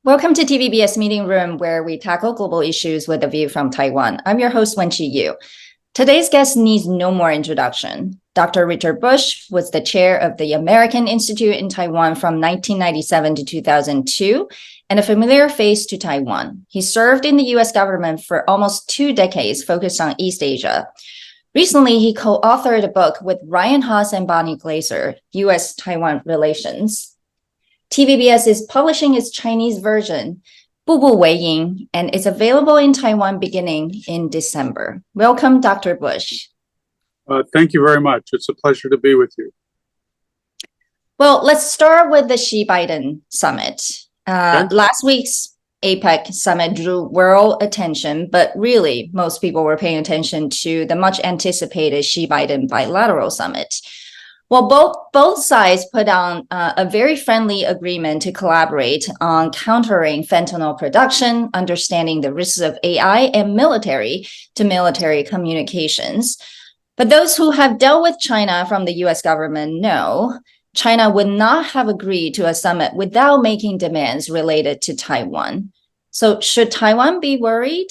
Welcome to TVBS Meeting Room, where we tackle global issues with a view from Taiwan. I'm your host, Wen-Chi Yu. Today's guest needs no more introduction. Dr. Richard Bush was the chair of the American Institute in Taiwan from 1997 to 2002, and a familiar face to Taiwan. He served in the U.S. government for almost 2 decades, focused on East Asia. Recently, he co-authored a book with Ryan Haas and Bonnie Glaser, U.S.-Taiwan Relations. TVBS is publishing its Chinese version, 步步为营, and it's available in Taiwan beginning in December. Welcome, Dr. Bush. Thank you very much. It's a pleasure to be with you. Well, let's start with the Xi-Biden summit. Last week's APEC summit drew world attention, but really most people were paying attention to the much anticipated Xi-Biden bilateral summit. Well, both sides put on a very friendly agreement to collaborate on countering fentanyl production, understanding the risks of AI, and military-to-military communications. But those who have dealt with China from the U.S. government know China would not have agreed to a summit without making demands related to Taiwan. So should Taiwan be worried?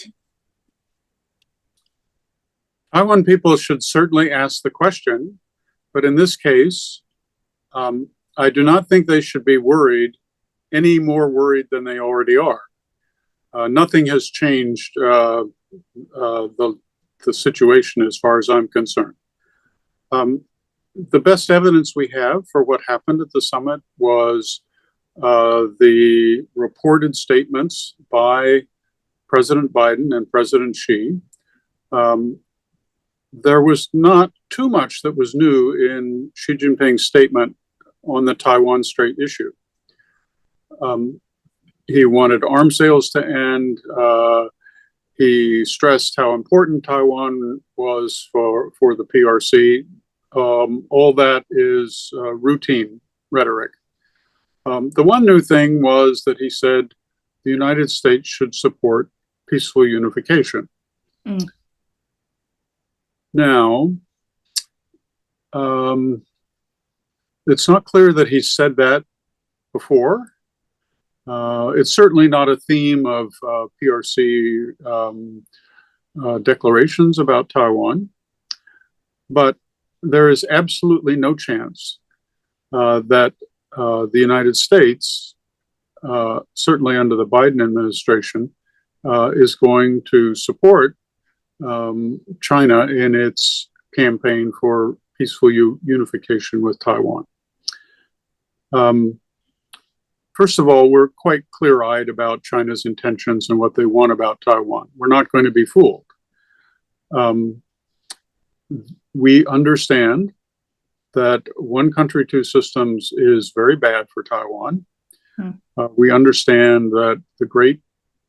Taiwan people should certainly ask the question. But in this case, I do not think they should be worried, any more worried than they already are. Nothing has changed the situation as far as I'm concerned. The best evidence we have for what happened at the summit was the reported statements by President Biden and President Xi. There was not too much that was new in Xi Jinping's statement on the Taiwan Strait issue. He wanted arms sales to end. He stressed how important Taiwan was for the PRC. All that is routine rhetoric. The one new thing was that he said the United States should support peaceful unification. Now, it's not clear that he said that before. It's certainly not a theme of PRC declarations about Taiwan, but there is absolutely no chance that the United States, certainly under the Biden administration, is going to support China in its campaign for peaceful unification with Taiwan. First of all, we're quite clear-eyed about China's intentions and what they want about Taiwan. We're not going to be fooled. We understand that one country, two systems is very bad for Taiwan. We understand that the great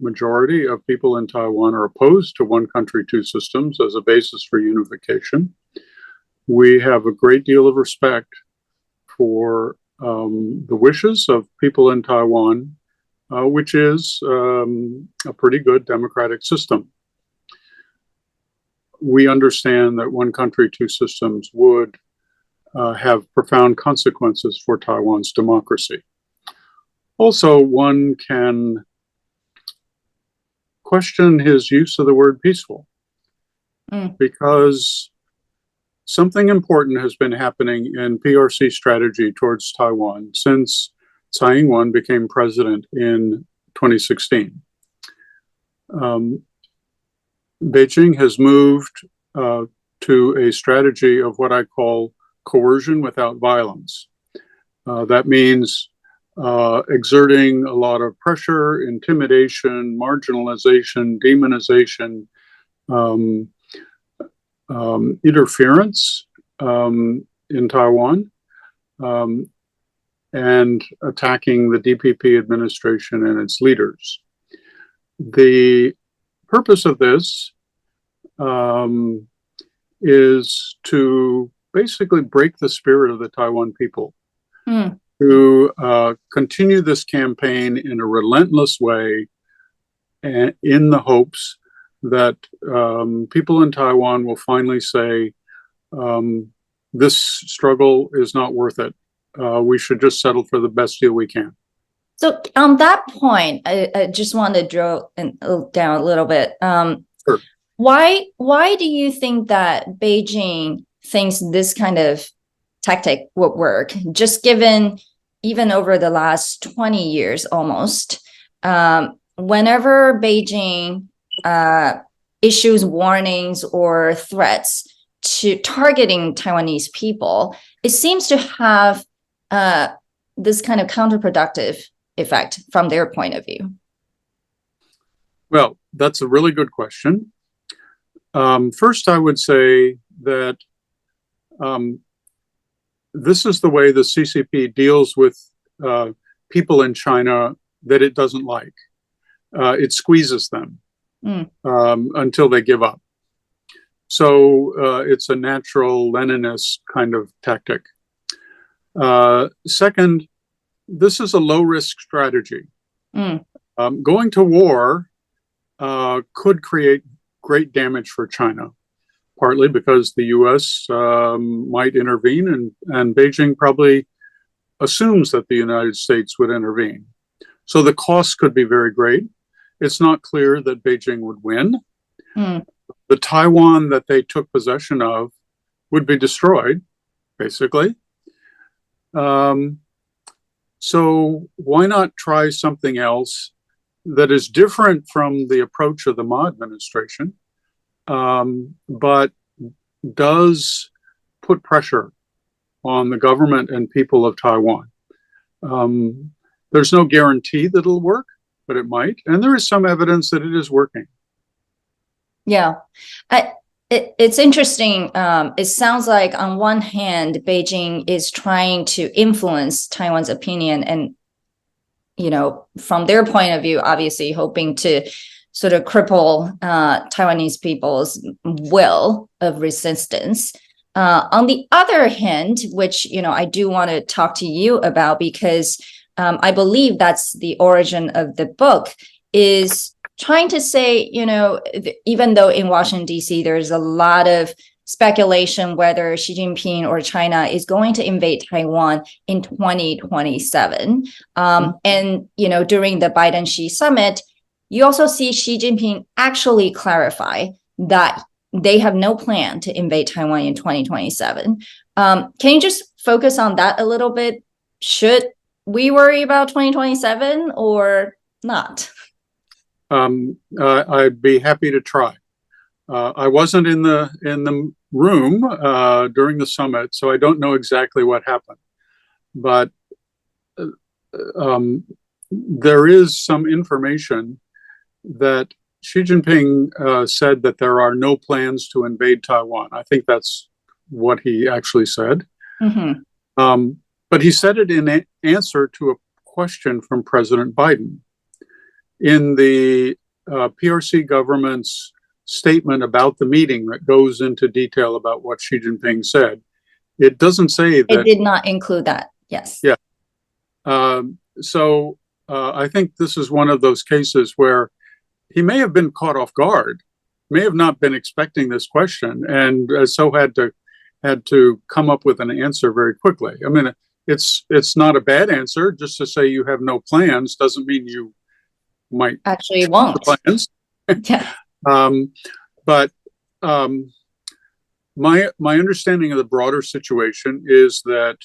majority of people in Taiwan are opposed to one country, two systems as a basis for unification. We have a great deal of respect for the wishes of people in Taiwan, which is a pretty good democratic system. We understand that one country, two systems would have profound consequences for Taiwan's democracy. Also, one can question his use of the word peaceful, because something important has been happening in PRC strategy towards Taiwan since Tsai Ing-wen became president in 2016. Beijing has moved to a strategy of what I call coercion without violence. That means exerting a lot of pressure, intimidation, marginalization, demonization, interference in Taiwan, and attacking the DPP administration and its leaders. The purpose of this is to basically break the spirit of the Taiwan people, to continue this campaign in a relentless way, and in the hopes that people in Taiwan will finally say, this struggle is not worth it. We should just settle for the best deal we can. So on that point, I just want to drill down a little bit. Sure. Why do you think that Beijing thinks this kind of tactic would work? Just given even over the last 20 years almost, whenever Beijing issues warnings or threats to targeting Taiwanese people, it seems to have this kind of counterproductive effect from their point of view. Well, that's a really good question. First, I would say that this is the way the CCP deals with people in China that it doesn't like. It squeezes them until they give up. So it's a natural Leninist kind of tactic. Second, this is a low-risk strategy. Going to war could create great damage for China, partly because the U.S. Might intervene, and Beijing probably assumes that the United States would intervene. So the cost could be very great. It's not clear that Beijing would win. The Taiwan that they took possession of would be destroyed, basically. So why not try something else that is different from the approach of the Ma administration, but does put pressure on the government and people of Taiwan? There's no guarantee that it'll work, but it might. And there is some evidence that it is working. Yeah. It's interesting. It sounds like on one hand, Beijing is trying to influence Taiwan's opinion and, from their point of view, obviously hoping to sort of cripple Taiwanese people's will of resistance. On the other hand, which, I do want to talk to you about because I believe that's the origin of the book, is trying to say, even though in Washington, D.C., there's a lot of speculation whether Xi Jinping or China is going to invade Taiwan in 2027. And, during the Biden-Xi summit, you also see Xi Jinping actually clarify that they have no plan to invade Taiwan in 2027. Can you just focus on that a little bit? Should we worry about 2027 or not? I'd be happy to try. I wasn't in the room during the summit, so I don't know exactly what happened. But there is some information that Xi Jinping said that there are no plans to invade Taiwan. I think that's what he actually said. But he said it in answer to a question from President Biden. In the PRC government's statement about the meeting that goes into detail about what Xi Jinping said, it doesn't say that. It did not include that, yes. Yeah. So I think this is one of those cases where he may have been caught off guard, may have not been expecting this question, and so had to come up with an answer very quickly. I mean, it's not a bad answer. Just to say you have no plans doesn't mean you might actually won't. Plans. Yeah. But my understanding of the broader situation is that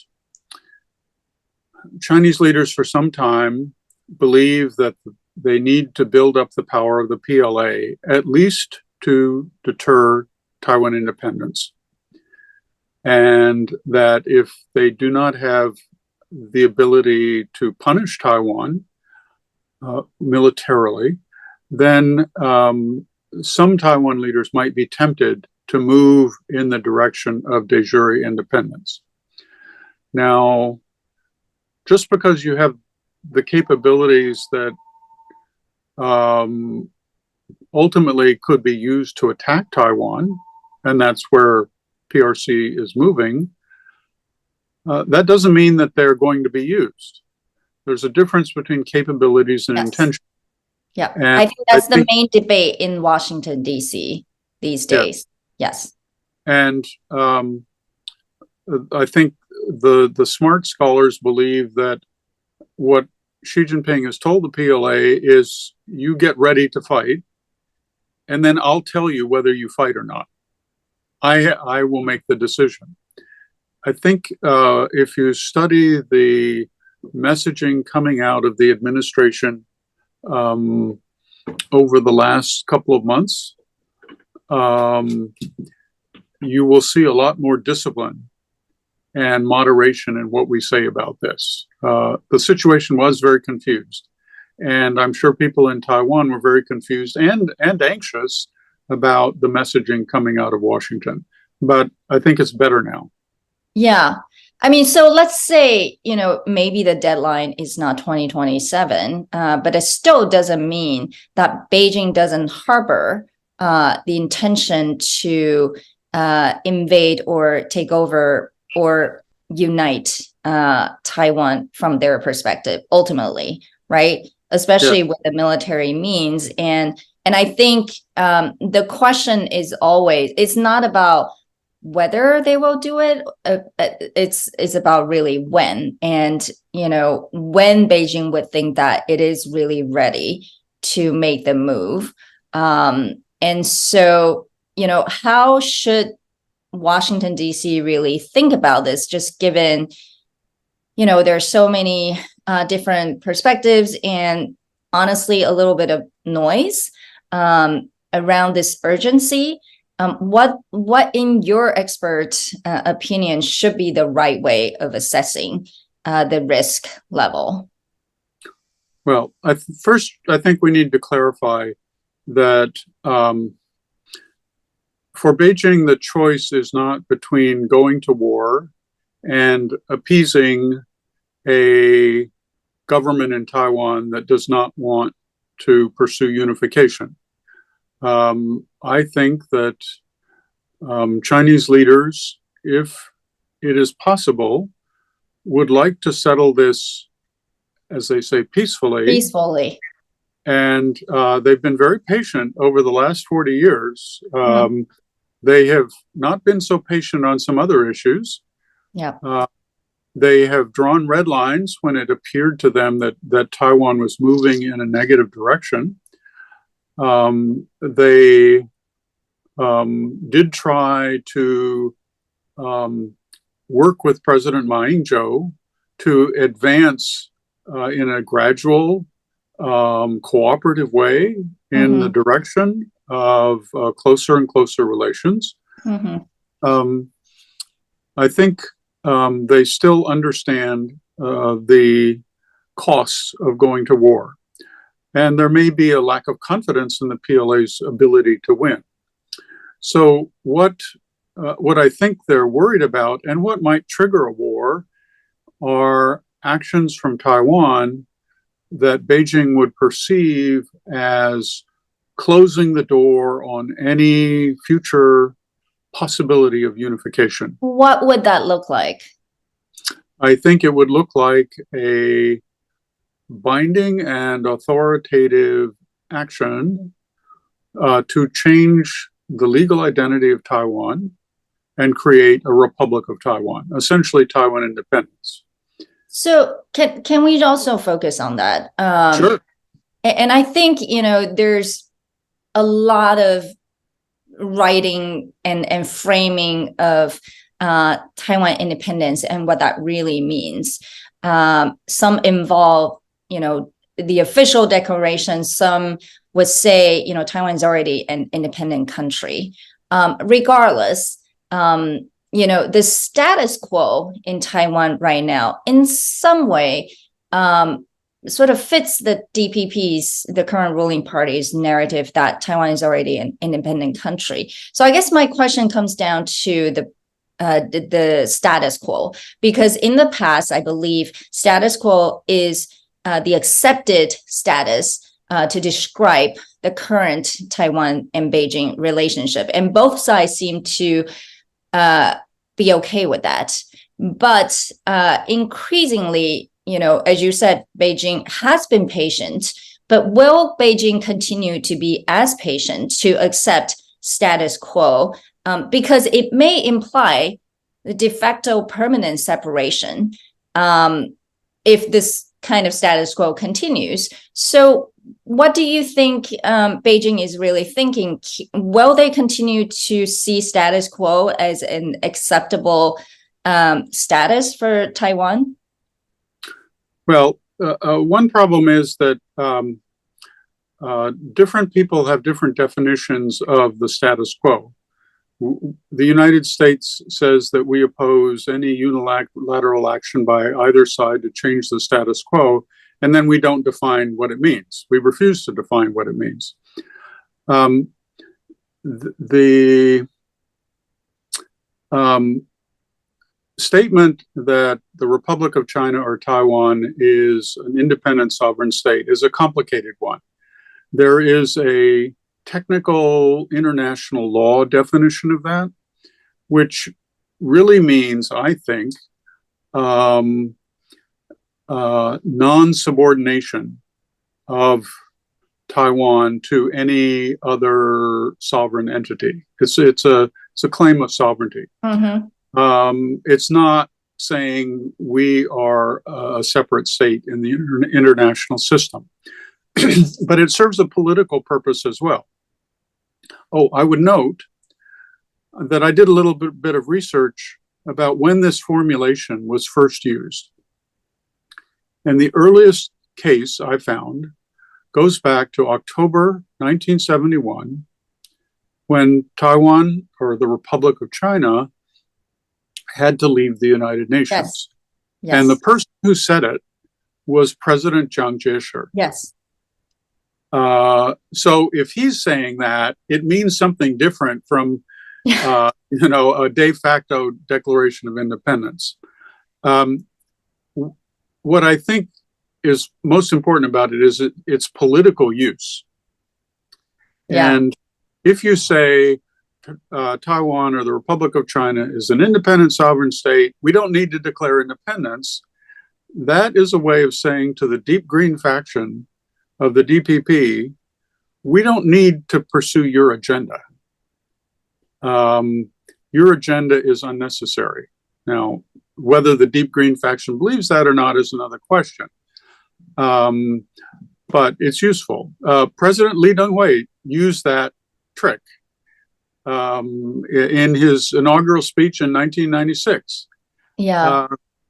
Chinese leaders for some time believe that they need to build up the power of the PLA, at least to deter Taiwan independence. And that if they do not have the ability to punish Taiwan militarily, then some Taiwan leaders might be tempted to move in the direction of de jure independence. Now, just because you have the capabilities that ultimately could be used to attack Taiwan, and that's where PRC is moving, that doesn't mean that they're going to be used. There's a difference between capabilities and intention. Yeah, and I think that's the main debate in Washington, D.C. these days. Yes. And I think the smart scholars believe that what Xi Jinping has told the PLA is you get ready to fight, and then I'll tell you whether you fight or not. I will make the decision. I think if you study the messaging coming out of the administration over the last couple of months, you will see a lot more discipline and moderation in what we say about this. The situation was very confused, and I'm sure people in Taiwan were very confused and anxious about the messaging coming out of Washington. But I think it's better now. Yeah. I mean, so let's say, maybe the deadline is not 2027, but it still doesn't mean that Beijing doesn't harbor the intention to invade or take over or unite Taiwan from their perspective, ultimately, right? Especially with the military means. And I think the question is always, it's not about whether they will do it, it's about really when. And, when Beijing would think that it is really ready to make the move. And so, how should Washington, D.C. really think about this, just given, there's so many different perspectives and honestly, a little bit of noise around this urgency. What in your expert opinion should be the right way of assessing the risk level? Well, first, I think we need to clarify that for Beijing, the choice is not between going to war and appeasing a government in Taiwan that does not want to pursue unification. I think that Chinese leaders, if it is possible, would like to settle this, as they say, peacefully. And they've been very patient over the last 40 years. They have not been so patient on some other issues. They have drawn red lines when it appeared to them that Taiwan was moving in a negative direction. They did try to work with President Ma Ying-jeou to advance in a gradual, cooperative way in the direction of closer and closer relations. I think they still understand the costs of going to war. And there may be a lack of confidence in the PLA's ability to win. So what I think they're worried about and what might trigger a war are actions from Taiwan that Beijing would perceive as closing the door on any future possibility of unification. What would that look like? I think it would look like a binding and authoritative action to change the legal identity of Taiwan and create a Republic of Taiwan, essentially Taiwan independence. So can we also focus on that? Sure. And I think, there's a lot of writing and framing of Taiwan independence and what that really means. Some involve, the official declaration. Some would say, Taiwan's already an independent country. Regardless, the status quo in Taiwan right now, in some way, sort of fits the DPP's, the current ruling party's narrative that Taiwan is already an independent country. So I guess my question comes down to the status quo, because in the past, I believe status quo is the accepted status to describe the current Taiwan and Beijing relationship. And both sides seem to be okay with that. But increasingly, as you said, Beijing has been patient, but will Beijing continue to be as patient to accept status quo? Because it may imply the de facto permanent separation if this kind of status quo continues. So what do you think Beijing is really thinking? Will they continue to see status quo as an acceptable status for Taiwan? Well, one problem is that different people have different definitions of the status quo. The United States says that we oppose any unilateral action by either side to change the status quo, and then we don't define what it means. We refuse to define what it means. The statement that the Republic of China or Taiwan is an independent sovereign state is a complicated one. There is a technical international law definition of that, which really means, I think, non-subordination of Taiwan to any other sovereign entity. It's a claim of sovereignty. Mm-hmm. It's not saying we are a separate state in the international system, but it serves a political purpose as well. Oh, I would note that I did a little bit of research about when this formulation was first used. And the earliest case I found goes back to October 1971, when Taiwan, or the Republic of China, had to leave the United Nations. Yes. Yes. And the person who said it was President Chiang Kai-shek. Yes. So if he's saying that, it means something different from, a de facto declaration of independence. What I think is most important about it is its political use. Yeah. And if you say Taiwan or the Republic of China is an independent sovereign state, we don't need to declare independence, that is a way of saying to the deep green faction of the DPP, we don't need to pursue your agenda. Your agenda is unnecessary. Now, whether the deep green faction believes that or not is another question. But it's useful. President Lee Teng-hui used that trick in his inaugural speech in 1996. Yeah.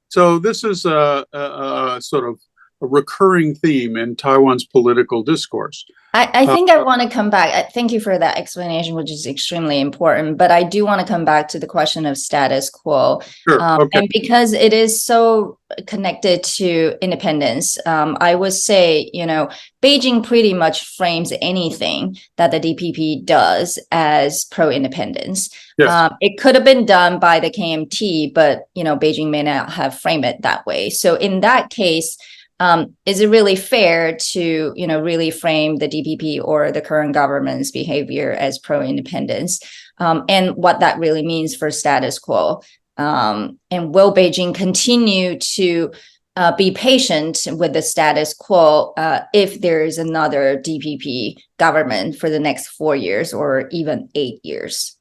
So this is a sort of a recurring theme in Taiwan's political discourse. I think I want to come back. Thank you for that explanation, which is extremely important. But I do want to come back to the question of status quo. Sure. Okay. And because it is so connected to independence, I would say, Beijing pretty much frames anything that the DPP does as pro-independence. Yes. It could have been done by the KMT, but, Beijing may not have framed it that way. So in that case, is it really fair to, really frame the DPP or the current government's behavior as pro-independence, and what that really means for status quo? And will Beijing continue to be patient with the status quo if there is another DPP government for the next 4 years or even 8 years?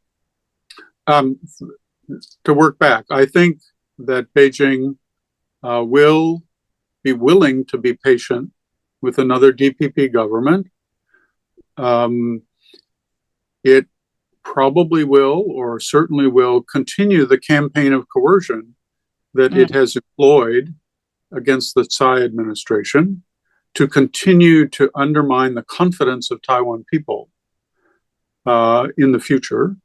To work back, I think that Beijing will be willing to be patient with another DPP government. It probably will, or certainly will, continue the campaign of coercion that it has employed against the Tsai administration to continue to undermine the confidence of Taiwan people in the future.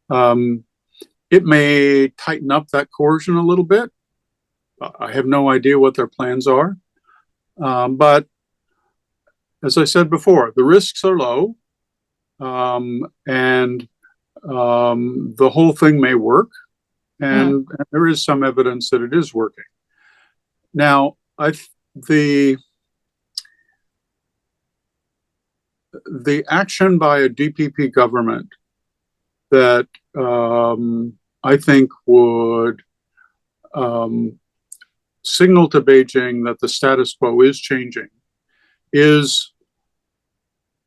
It may tighten up that coercion a little bit. I have no idea what their plans are. But as I said before, the risks are low, and the whole thing may work. And there is some evidence that it is working. Now, the action by a DPP government that I think would signal to Beijing that the status quo is changing is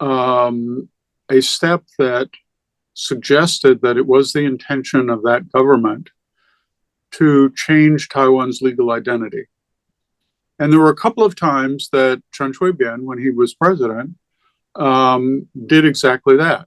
a step that suggested that it was the intention of that government to change Taiwan's legal identity. And there were a couple of times that Chen Shui-bian, when he was president, did exactly that.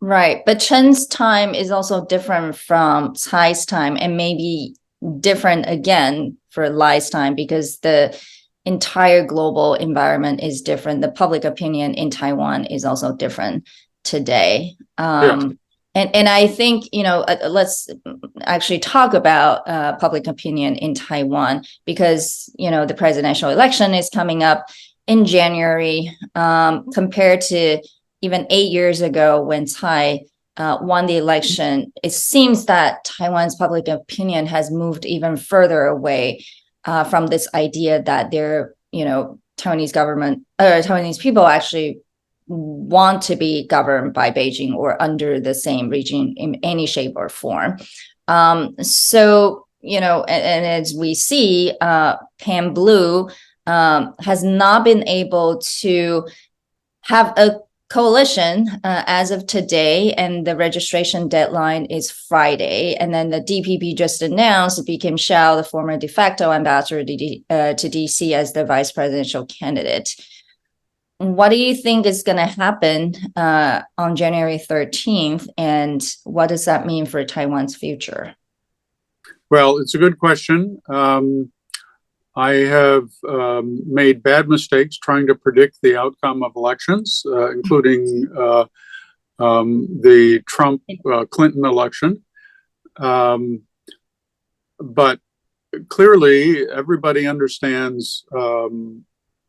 Right. But Chen's time is also different from Tsai's time, and maybe different again for Lai's time, because the entire global environment is different. The public opinion in Taiwan is also different today. Yes. And I think, let's actually talk about public opinion in Taiwan, because, the presidential election is coming up in January, compared to even 8 years ago when Tsai won the election. It seems that Taiwan's public opinion has moved even further away from this idea that Taiwanese people actually want to be governed by Beijing or under the same regime in any shape or form. So, and as we see, Pan Blue has not been able to have a coalition as of today, and the registration deadline is Friday. And then the DPP just announced Kim Xiao, the former de facto ambassador to DC, as the vice presidential candidate. What do you think is going to happen on January 13th, and what does that mean for Taiwan's future? Well, it's a good question. I have made bad mistakes trying to predict the outcome of elections, including the Trump-Clinton election. But clearly, everybody understands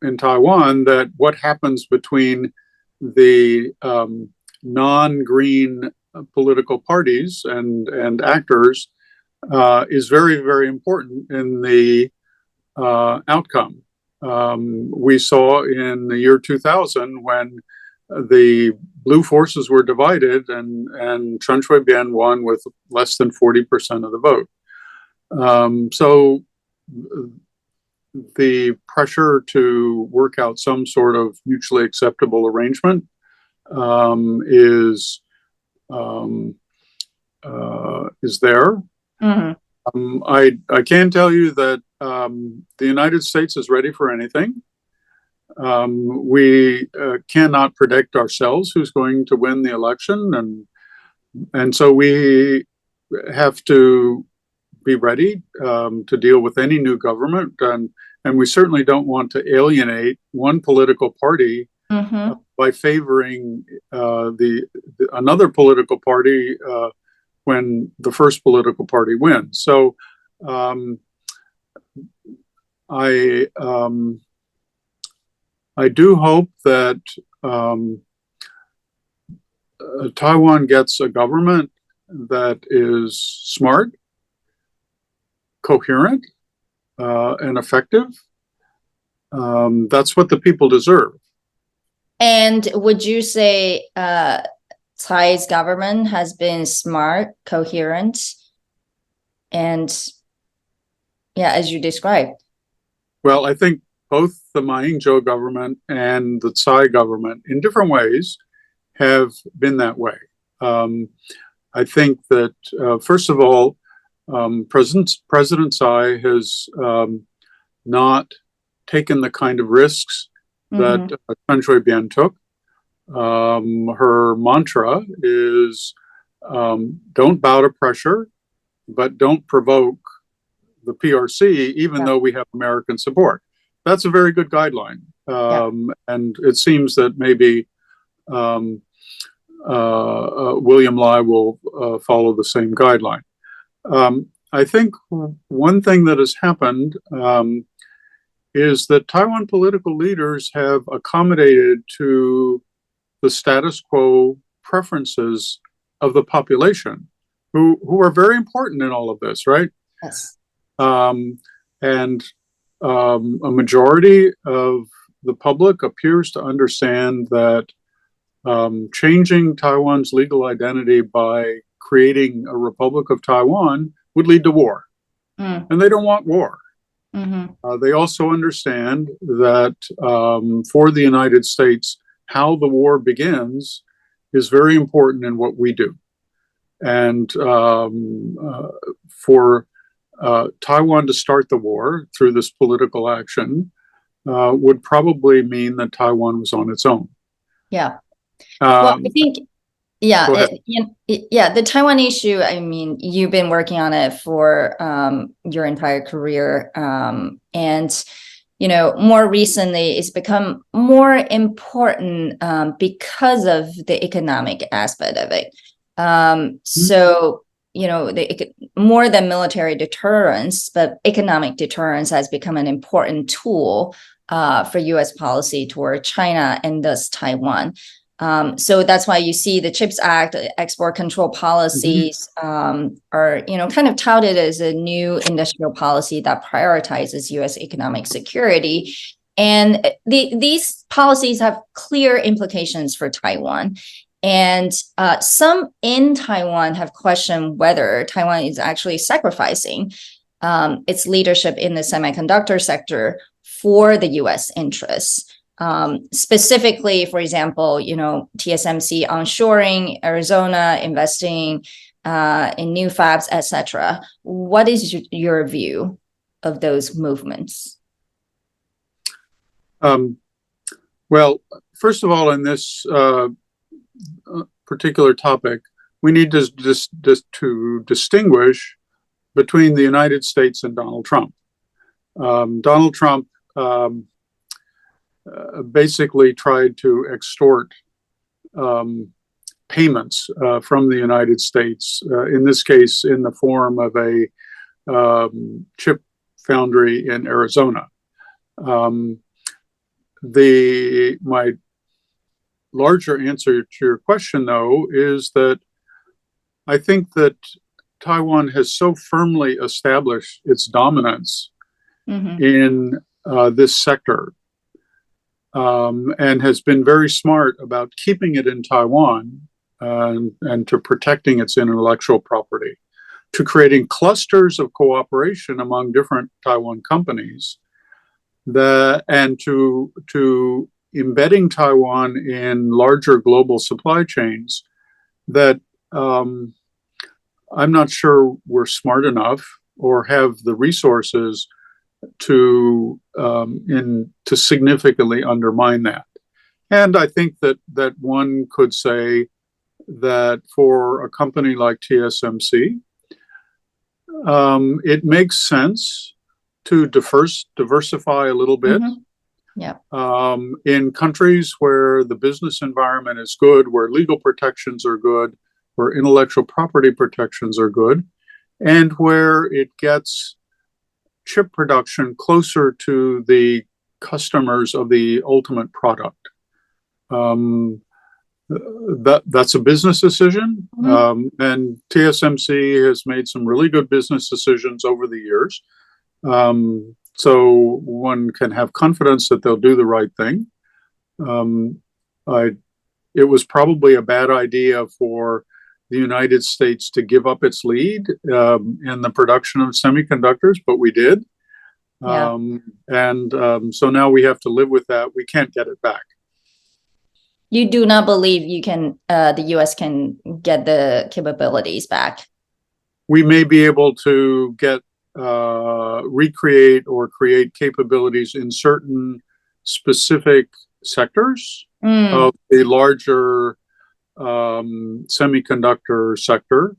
in Taiwan that what happens between the non-green political parties and actors is very, very important in the outcome. We saw in the year 2000 when the blue forces were divided and Chen Shui-bian won with less than 40% of the vote. So the pressure to work out some sort of mutually acceptable arrangement is there. Mm-hmm. I can tell you that the United States is ready for anything. We cannot predict ourselves who's going to win the election, and so we have to be ready to deal with any new government, and we certainly don't want to alienate one political party mm-hmm. by favoring another political party when the first political party wins. So I do hope that Taiwan gets a government that is smart, coherent, and effective. That's what the people deserve. And would you say Tsai's government has been smart, coherent, and as you described? Well, I think both the Ma Ying-jeou government and the Tsai government, in different ways, have been that way. I think that, first of all, President Tsai has not taken the kind of risks that Chen Shui-bian took. Her mantra is don't bow to pressure, but don't provoke the PRC, even though we have American support. That's a very good guideline. And it seems that maybe William Lai will follow the same guideline. I think one thing that has happened is that Taiwan political leaders have accommodated to the status quo preferences of the population, who are very important in all of this, right? Yes. And a majority of the public appears to understand that changing Taiwan's legal identity by creating a Republic of Taiwan would lead to war. And they don't want war. They also understand that for the United States, how the war begins is very important in what we do. And for Taiwan to start the war through this political action would probably mean that Taiwan was on its own. Yeah. Well, I think, the Taiwan issue, I mean, you've been working on it for your entire career. And, more recently, it's become more important because of the economic aspect of it. So, more than military deterrence, but economic deterrence has become an important tool for U.S. policy toward China and thus Taiwan. So that's why you see the CHIPS Act, export control policies are, kind of touted as a new industrial policy that prioritizes U.S. economic security. And these policies have clear implications for Taiwan. And some in Taiwan have questioned whether Taiwan is actually sacrificing its leadership in the semiconductor sector for the U.S. interests. Specifically, for example, TSMC onshoring, Arizona investing in new fabs, etc. What is your view of those movements? Well, first of all, in this particular topic, we need to distinguish between the United States and Donald Trump. Donald Trump basically tried to extort payments from the United States, in this case in the form of a chip foundry in Arizona. My larger answer to your question, though, is that I think that Taiwan has so firmly established its dominance in this sector and has been very smart about keeping it in Taiwan and to protecting its intellectual property, to creating clusters of cooperation among different Taiwan companies, and to embedding Taiwan in larger global supply chains that I'm not sure we're smart enough or have the resources to significantly undermine that. And I think that one could say that for a company like TSMC, it makes sense to diversify a little bit. In countries where the business environment is good, where legal protections are good, where intellectual property protections are good, and where it gets chip production closer to the customers of the ultimate product. That's a business decision, and TSMC has made some really good business decisions over the years. So one can have confidence that they'll do the right thing. It was probably a bad idea for the United States to give up its lead in the production of semiconductors, but we did. So now we have to live with that. We can't get it back. You do not believe the U.S. can get the capabilities back? We may be able to recreate or create capabilities in certain specific sectors of the larger semiconductor sector.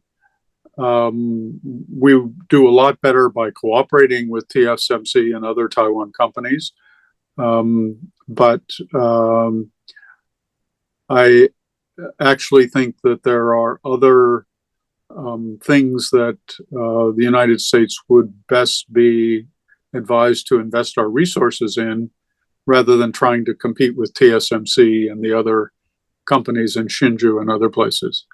We do a lot better by cooperating with TSMC and other Taiwan companies. But I actually think that there are other things that the United States would best be advised to invest our resources in, rather than trying to compete with TSMC and the other companies in Hsinchu and other places.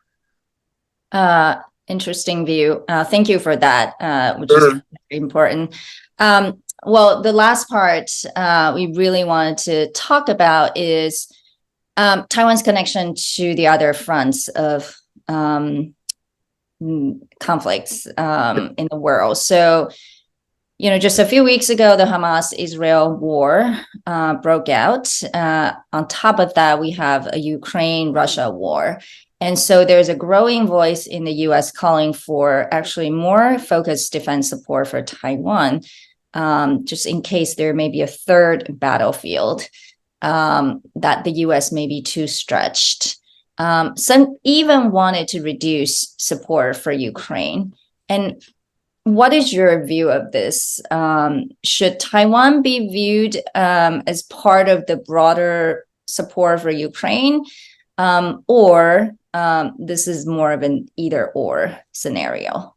Interesting view. Thank you for that, which is very important. Well, the last part we really wanted to talk about is Taiwan's connection to the other fronts of conflicts in the world. So, just a few weeks ago, the Hamas-Israel war broke out. On top of that, we have a Ukraine-Russia war. And so there's a growing voice in the U.S. calling for actually more focused defense support for Taiwan. just in case there may be a third battlefield, that the U.S. may be too stretched. Some even wanted to reduce support for Ukraine. And what is your view of this? Should Taiwan be viewed as part of the broader support for Ukraine, or this is more of an either-or scenario?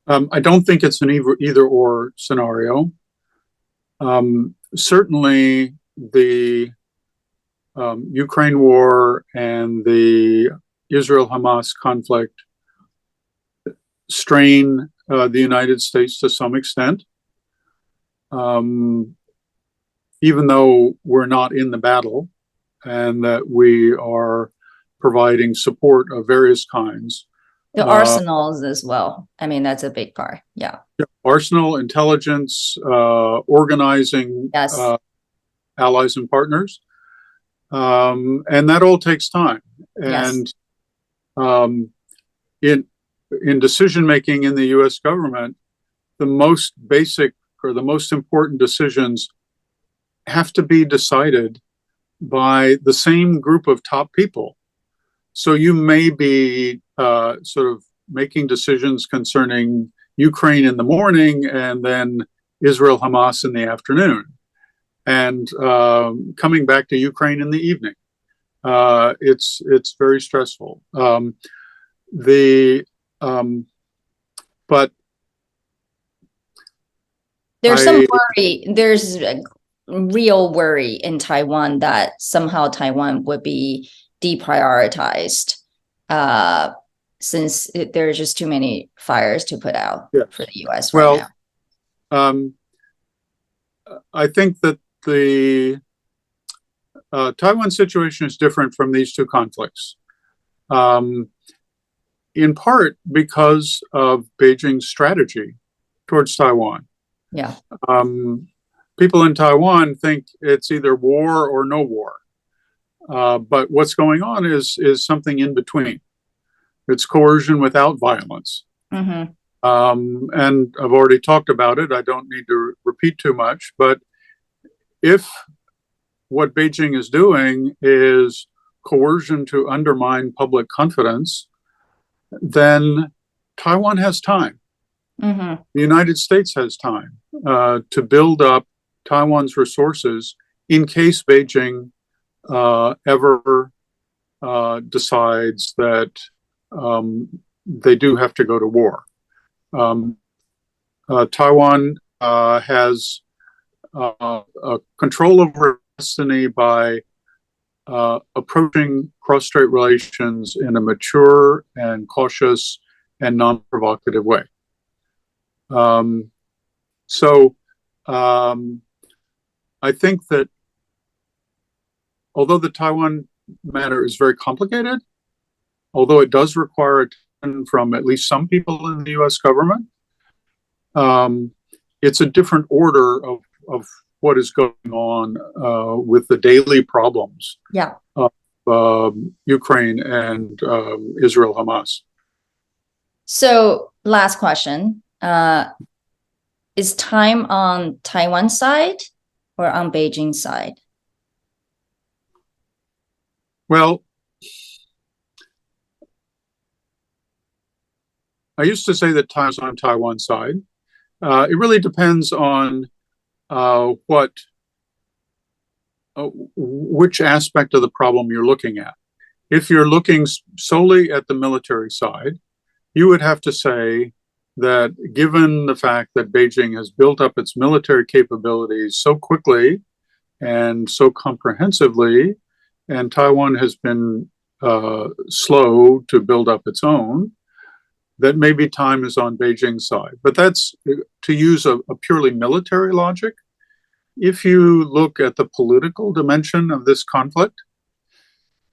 I don't think it's an either-or scenario. Certainly, the Ukraine war and the Israel-Hamas conflict strain the United States to some extent. Even though we're not in the battle and that we are providing support of various kinds. The arsenals as well. I mean, that's a big part. Yeah. Arsenal, intelligence, organizing allies and partners. And that all takes time. And in decision-making in the U.S. government, the most basic or the most important decisions have to be decided by the same group of top people. So you may be sort of making decisions concerning Ukraine in the morning and then Israel Hamas in the afternoon, and coming back to Ukraine in the evening. It's very stressful. But there's some worry. There's a real worry in Taiwan that somehow Taiwan would be deprioritized since there's just too many fires to put out for the U.S. right now. I think that the Taiwan situation is different from these two conflicts, in part because of Beijing's strategy towards Taiwan. Yeah. People in Taiwan think it's either war or no war. But what's going on is something in between. It's coercion without violence. Mm-hmm. And I've already talked about it. I don't need to repeat too much. But if what Beijing is doing is coercion to undermine public confidence, then Taiwan has time. Mm-hmm. The United States has time to build up Taiwan's resources in case Beijing ever decides that they do have to go to war. Taiwan has control over destiny by approaching cross-strait relations in a mature and cautious and non-provocative way. I think that although the Taiwan matter is very complicated, although it does require attention from at least some people in the U.S. government, it's a different order of what is going on with the daily problems of Ukraine and Israel Hamas. So last question, is time on Taiwan's side or on Beijing's side? Well, I used to say that time's on Taiwan's side. It really depends on which aspect of the problem you're looking at. If you're looking solely at the military side, you would have to say that given the fact that Beijing has built up its military capabilities so quickly and so comprehensively, and Taiwan has been slow to build up its own, that maybe time is on Beijing's side. But that's to use a purely military logic. If you look at the political dimension of this conflict,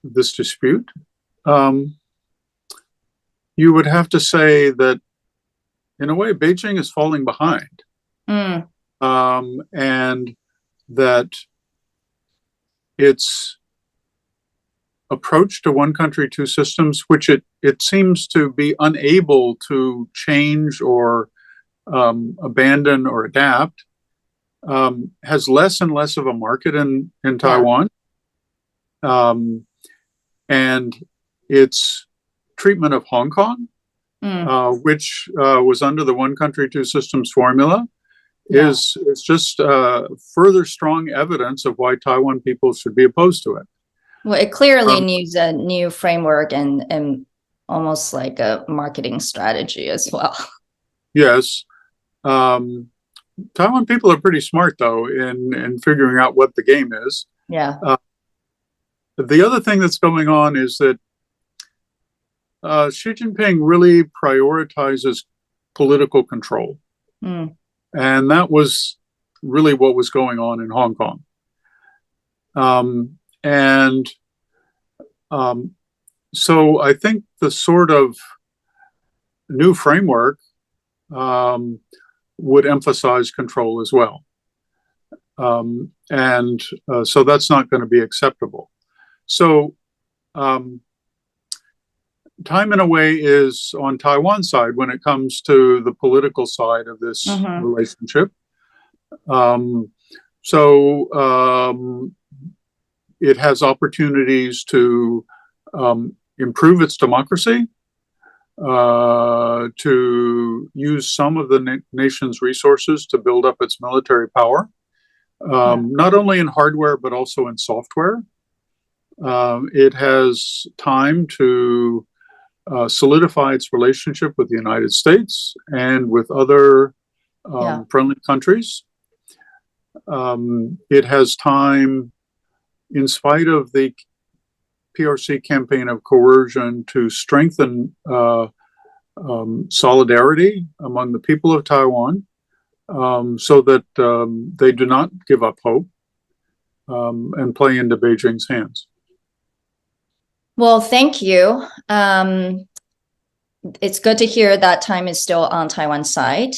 this dispute, you would have to say that, in a way, Beijing is falling behind. And that its approach to one country, two systems, which it seems to be unable to change or abandon or adapt, has less and less of a market in Taiwan. And its treatment of Hong Kong, which was under the one country, two systems formula, is just further strong evidence of why Taiwan people should be opposed to it. Well, it clearly needs a new framework and almost like a marketing strategy as well. Yes. Taiwan people are pretty smart, though, in figuring out what the game is. Yeah. The other thing that's going on is that Xi Jinping really prioritizes political control. And that was really what was going on in Hong Kong. So I think the sort of new framework would emphasize control as well. So that's not going to be acceptable. So time, in a way, is on Taiwan's side when it comes to the political side of this relationship. It has opportunities to improve its democracy, to use some of the nation's resources to build up its military power, not only in hardware, but also in software. It has time to solidify its relationship with the United States and with other friendly countries. It has time, in spite of the PRC campaign of coercion, to strengthen solidarity among the people of Taiwan, so that they do not give up hope and play into Beijing's hands. Well, thank you. It's good to hear that time is still on Taiwan's side.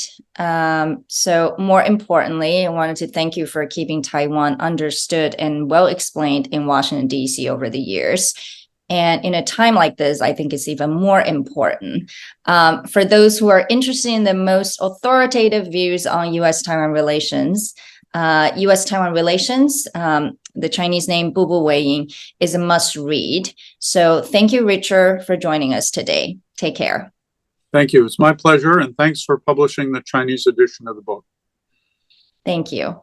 So more importantly, I wanted to thank you for keeping Taiwan understood and well explained in Washington, D.C. over the years. And in a time like this, I think it's even more important. For those who are interested in the most authoritative views on U.S.-Taiwan relations, the Chinese name Bubu Weiying, is a must read. So thank you, Richard, for joining us today. Take care. Thank you. It's my pleasure. And thanks for publishing the Chinese edition of the book. Thank you.